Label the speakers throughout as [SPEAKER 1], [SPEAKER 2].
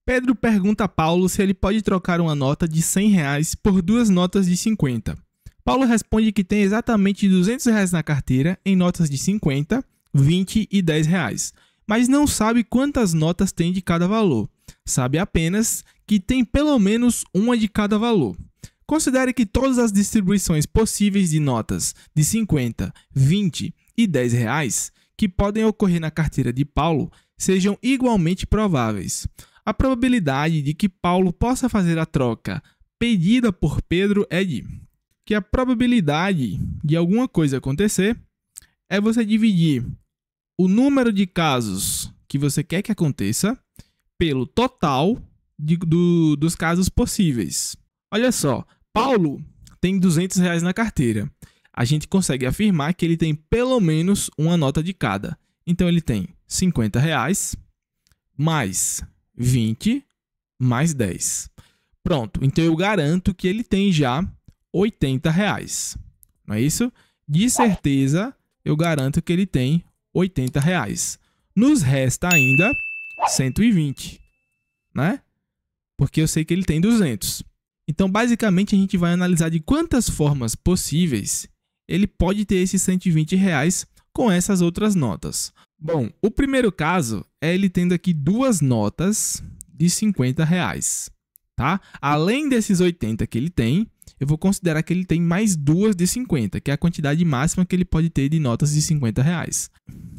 [SPEAKER 1] Pedro pergunta a Paulo se ele pode trocar uma nota de R$ 100 por duas notas de 50. Paulo responde que tem exatamente R$ 200 na carteira em notas de 50, 20 e R$ 10, mas não sabe quantas notas tem de cada valor. Sabe apenas que tem pelo menos uma de cada valor. Considere que todas as distribuições possíveis de notas de 50, 20 e R$ 10 que podem ocorrer na carteira de Paulo sejam igualmente prováveis. A probabilidade de que Paulo possa fazer a troca pedida por Pedro é de que a probabilidade de alguma coisa acontecer é você dividir o número de casos que você quer que aconteça pelo total dos casos possíveis. Olha só, Paulo tem R$ 200 na carteira. A gente consegue afirmar que ele tem pelo menos uma nota de cada. Então, ele tem R$ 50 mais 20 mais 10. Pronto, então eu garanto que ele tem já R$ 80. Não é isso? De certeza, eu garanto que ele tem R$ 80. Nos resta ainda 120, né? Porque eu sei que ele tem 200. Então, basicamente, a gente vai analisar de quantas formas possíveis ele pode ter esses R$ 120 com essas outras notas. Bom, o primeiro caso é ele tendo aqui duas notas de R$ 50, tá? Além desses 80 que ele tem, eu vou considerar que ele tem mais duas de 50, que é a quantidade máxima que ele pode ter de notas de R$ 50.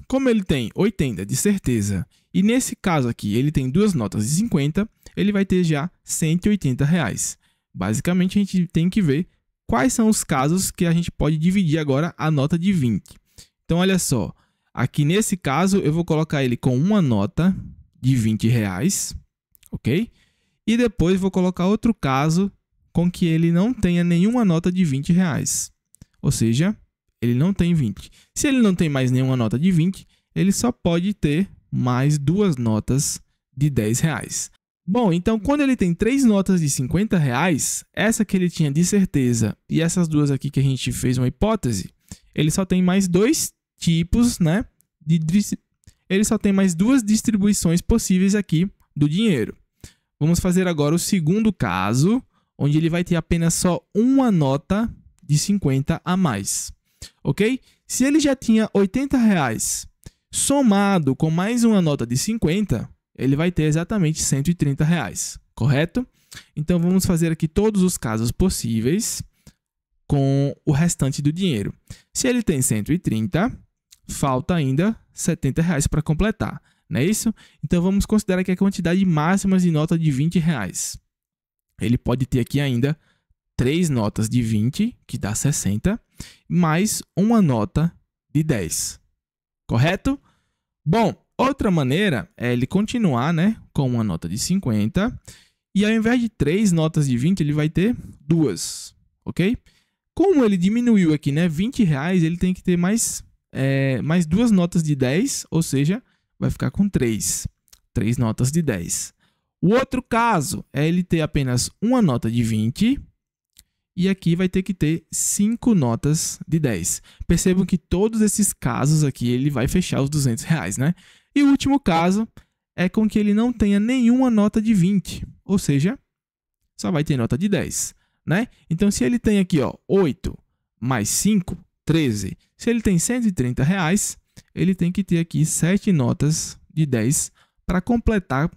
[SPEAKER 1] Como ele tem 80 de certeza, e nesse caso aqui ele tem duas notas de 50, ele vai ter já R$ 180. Basicamente, a gente tem que ver quais são os casos que a gente pode dividir agora a nota de 20. Então, olha só. Aqui nesse caso, eu vou colocar ele com uma nota de R$ 20, ok? E depois vou colocar outro caso com que ele não tenha nenhuma nota de R$ 20. Ou seja, ele não tem 20. Se ele não tem mais nenhuma nota de 20, ele só pode ter mais duas notas de R$ 10. Bom, então quando ele tem três notas de R$ 50, essa que ele tinha de certeza e essas duas aqui que a gente fez uma hipótese, ele só tem mais dois tipos, né? Ele só tem mais duas distribuições possíveis aqui do dinheiro. Vamos fazer agora o segundo caso, onde ele vai ter apenas só uma nota de 50 a mais, ok? Se ele já tinha R$ 80 somado com mais uma nota de 50, ele vai ter exatamente R$ 130, correto? Então, vamos fazer aqui todos os casos possíveis com o restante do dinheiro. Se ele tem 130, falta ainda R$ 70 para completar, não é isso? Então, vamos considerar que a quantidade máxima de nota de R$ 20. Ele pode ter aqui ainda 3 notas de 20, que dá 60, mais uma nota de 10, correto? Bom, outra maneira é ele continuar, né, com uma nota de 50, e ao invés de 3 notas de 20, ele vai ter 2, ok? Como ele diminuiu aqui, né, R$ 20, ele tem que ter mais duas notas de 10, ou seja, vai ficar com 3 notas de 10. O outro caso é ele ter apenas uma nota de 20 e aqui vai ter que ter 5 notas de 10. Percebam que todos esses casos aqui ele vai fechar os R$ 200, né? E o último caso é com que ele não tenha nenhuma nota de 20, ou seja, só vai ter nota de 10, né? Então, se ele tem aqui, ó, 8 mais 5, 13. Se ele tem R$ 130, ele tem que ter aqui 7 notas de 10 para completar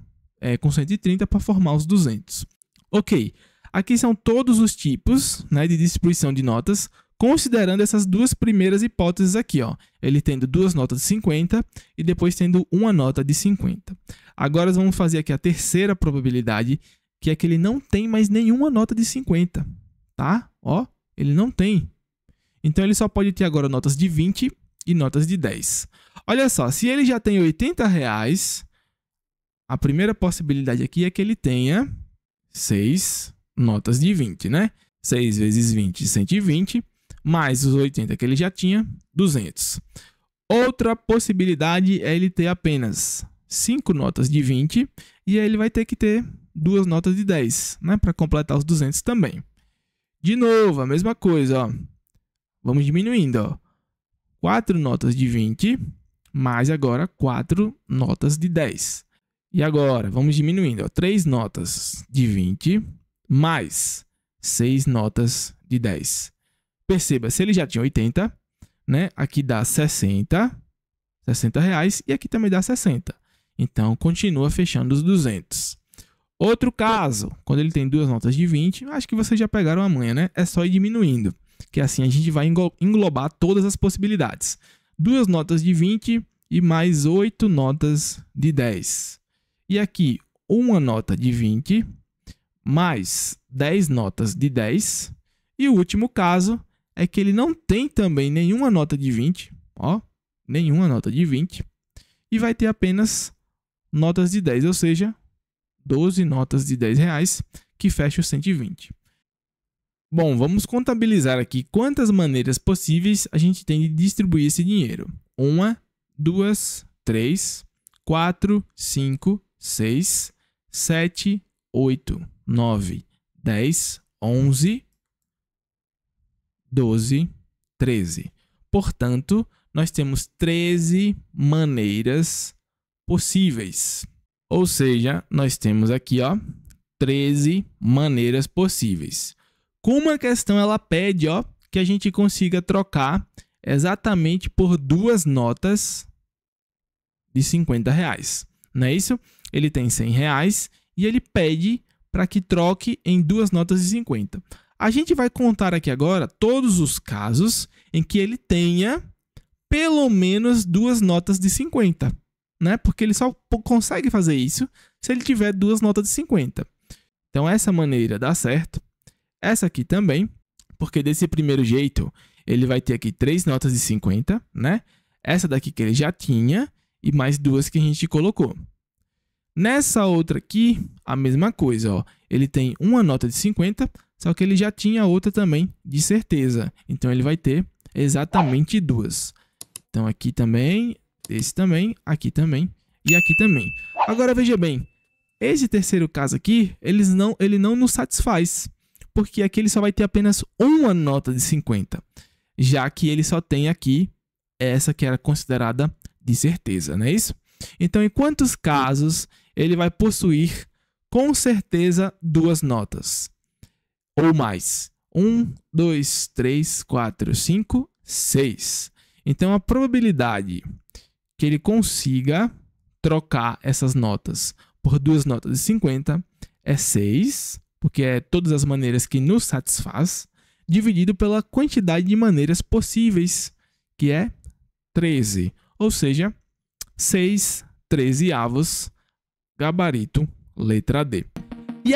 [SPEAKER 1] com 130 para formar os 200. Ok, aqui são todos os tipos, né, de distribuição de notas, considerando essas duas primeiras hipóteses aqui, ó. Ele tendo duas notas de 50 e depois tendo uma nota de 50. Agora vamos fazer aqui a terceira probabilidade, que é que ele não tem mais nenhuma nota de 50, tá? Ó, ele não tem. Então, ele só pode ter agora notas de 20 e notas de 10. Olha só, se ele já tem R$ 80, a primeira possibilidade aqui é que ele tenha 6 notas de 20, né? 6 vezes 20, 120, mais os 80 que ele já tinha, 200. Outra possibilidade é ele ter apenas 5 notas de 20 e aí ele vai ter que ter 2 notas de 10, né? Para completar os 200 também. De novo, a mesma coisa, ó. Vamos diminuindo, ó. 4 notas de 20, mais agora 4 notas de 10. E agora, vamos diminuindo. Ó, 3 notas de 20 mais 6 notas de 10. Perceba, se ele já tinha 80, né? Aqui dá 60 reais e aqui também dá 60. Então, continua fechando os 200. Outro caso, quando ele tem duas notas de 20, acho que vocês já pegaram a manha, né? É só ir diminuindo, que assim a gente vai englobar todas as possibilidades. Duas notas de 20 e mais 8 notas de 10. E aqui, uma nota de 20 mais 10 notas de 10. E o último caso é que ele não tem também nenhuma nota de 20, ó, nenhuma nota de 20, e vai ter apenas notas de 10, ou seja, 12 notas de 10 reais, que fecha os 120. Bom, vamos contabilizar aqui quantas maneiras possíveis a gente tem de distribuir esse dinheiro. 1, 2, 3, 4, 5, 6, 7, 8, 9, 10, 11, 12, 13. Portanto, nós temos 13 maneiras possíveis. Ou seja, nós temos aqui, ó, 13 maneiras possíveis. Como a questão ela pede, ó, que a gente consiga trocar exatamente por duas notas de 50 reais. Não é isso? Ele tem 100 reais e ele pede para que troque em duas notas de 50. A gente vai contar aqui agora todos os casos em que ele tenha pelo menos duas notas de 50. Né? Porque ele só consegue fazer isso se ele tiver duas notas de 50. Então, essa maneira dá certo. Essa aqui também, porque desse primeiro jeito, ele vai ter aqui 3 notas de 50, né? Essa daqui que ele já tinha e mais duas que a gente colocou. Nessa outra aqui, a mesma coisa, ó. Ele tem uma nota de 50, só que ele já tinha outra também, de certeza. Então, ele vai ter exatamente duas. Então, aqui também, esse também, aqui também e aqui também. Agora, veja bem, esse terceiro caso aqui, ele não nos satisfaz, porque aqui ele só vai ter apenas uma nota de 50, já que ele só tem aqui essa que era considerada de certeza, não é isso? Então, em quantos casos ele vai possuir com certeza duas notas? Ou mais. 1, 2, 3, 4, 5, 6. Então, a probabilidade que ele consiga trocar essas notas por duas notas de 50 é 6, porque é todas as maneiras que nos satisfaz, dividido pela quantidade de maneiras possíveis, que é 13. Ou seja, 6 13avos, gabarito, letra D. E